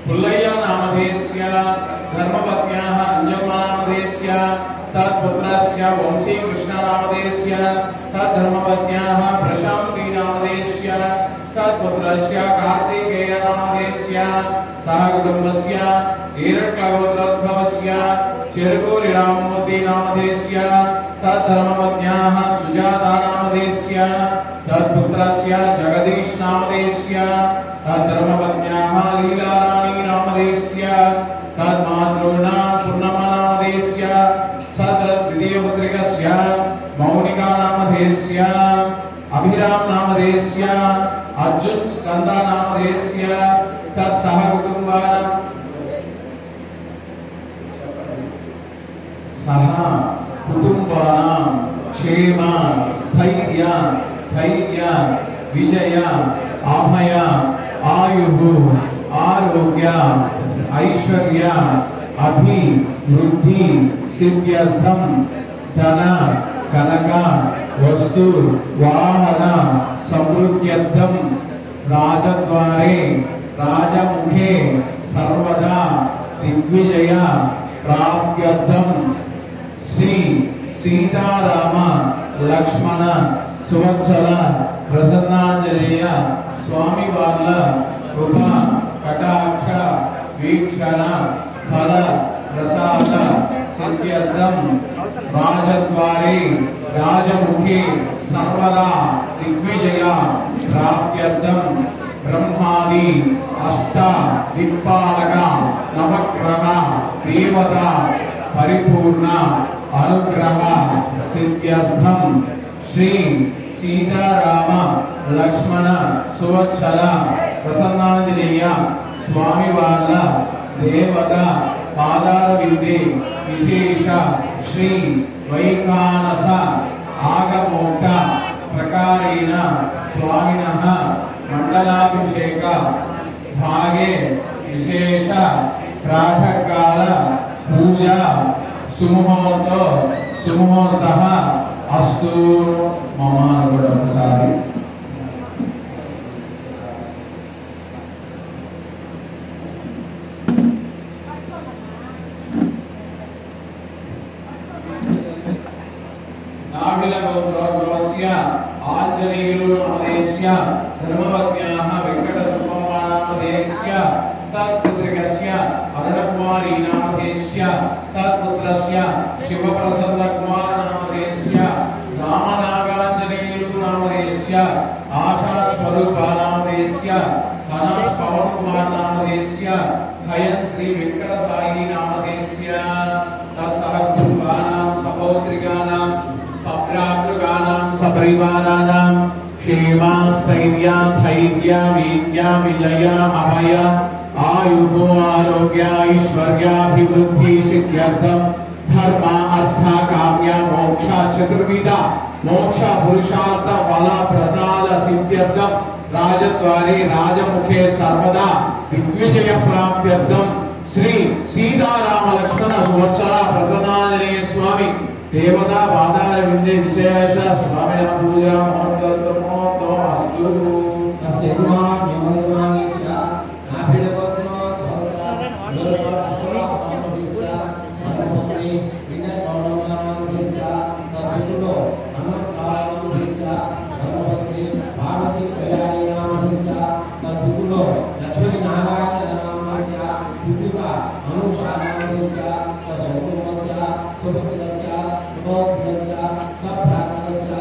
पुल्लय्य नामधेयस्य धर्मपत्न्याः अंजम्मनामधेयस्य तत्पुत्रस्य वंशी कृष्णनामधेयस्य तद्धर्मपत्न्याः प्रशान्ती नामधेयस्य तत्पुत्रस्य कार्तिकेयनामधेयस्य सह कुटुम्बस्य ईरट्लगोत्रोद्भवस्य चिरकूरिराममूर्ति नामधेयस्य तद्धर्मपत्न्याः सुजाता नामधेयस्य तत्पुत्रस्य जगदीश नामधेयस्य तद्धर्मपत्न्याः लीलाराणी नामधेयस्य तन्मातॄणां पूर्णमा नामधेयस्य सद्वितीयपुत्रिकस्य मौनिका नामधेयस्य अभिराम नामधेयस्य अर्जुन स्कंदा नामधेयस्य तत्सह कुटुम्बानां क्षेम स्थैर्य विजय अभय आयु आरोग्य ऐश्वर्य अभिवृद्धि सिद्ध्यर्थम धन कनक वस्तु वाहन समृद्ध्यर्थम राजद्वारे राजमुखे सर्वदा दिग्विजय प्राप्त्यर्थम श्री सीताराम लक्ष्मण सुवत्सल प्रसन्नांजनेय स्वामी वार्ल कृपा कटाक्ष वीक्षण फल प्रसाद सिद्ध्यर्थम राजद्वारे राजमुखे सर्वदा दिग्विजय प्राप्त्यर्थम ब्रह्मादि अष्ट दिक्पालक नवग्रह देवता परिपूर्ण अनुग्रह सिद्ध्यर्थम श्री सीताराम लक्ष्मण सुवत्सल प्रसन्नांजनेय स्वामी वार्ल देवता पादारविंदे विशेष श्री वैखानस आगमोक्त प्रकारेण स्वामिनः मंडलाभिषेक भागे विशेष प्रातःकाल पूजा सुमुहूर्तः अस्तु मम अनुगुणसारि नाभिलगोत्रोद्भवस्य आञ्जनेयुर्नामधेयस्य धर्मपत्न्याः वेङ्कटसुब्बम्मनामधेयस्य तत्पुत्रिकस्य अरुणकुमारी नामधेयस्य तत्पुत्रस्य शिवप्रसन्नकुमारनामधेयस्य रामनागाञ्जनेयुर्नामधेयस्य आशास्वरूपनामधेयस्य धनाश पवनकुमारनामधेयस्य हयन् श्री वेङ्कटसायी नामधेयस्य तत्सहकुटुम्बानां सपौत्रिकानां सभ्रातृकानां सपरिवाराणां क्षेम स्थैर्य धैर्य वीर्य विजय अभय आयु आरोग्य ऐश्वर्याभिवृद्धि सिद्ध्यर्थम धर्म अर्थ काम्य मोक्ष चतुर्विध मोक्ष पुरुषार्थ फल प्रसाद सिद्ध्यर्थम राजद्वारे राजमुखे सर्वदा दिग्विजय प्राप्त्यर्थम श्री सीताराम लक्ष्मण सुवत्सल प्रसन्नांजनेय स्वामी देवता पादारविंदे विशेष स्वामिनः पूजा महोत्सवस्तमोत्तो अस्तु अनुषा Thank you.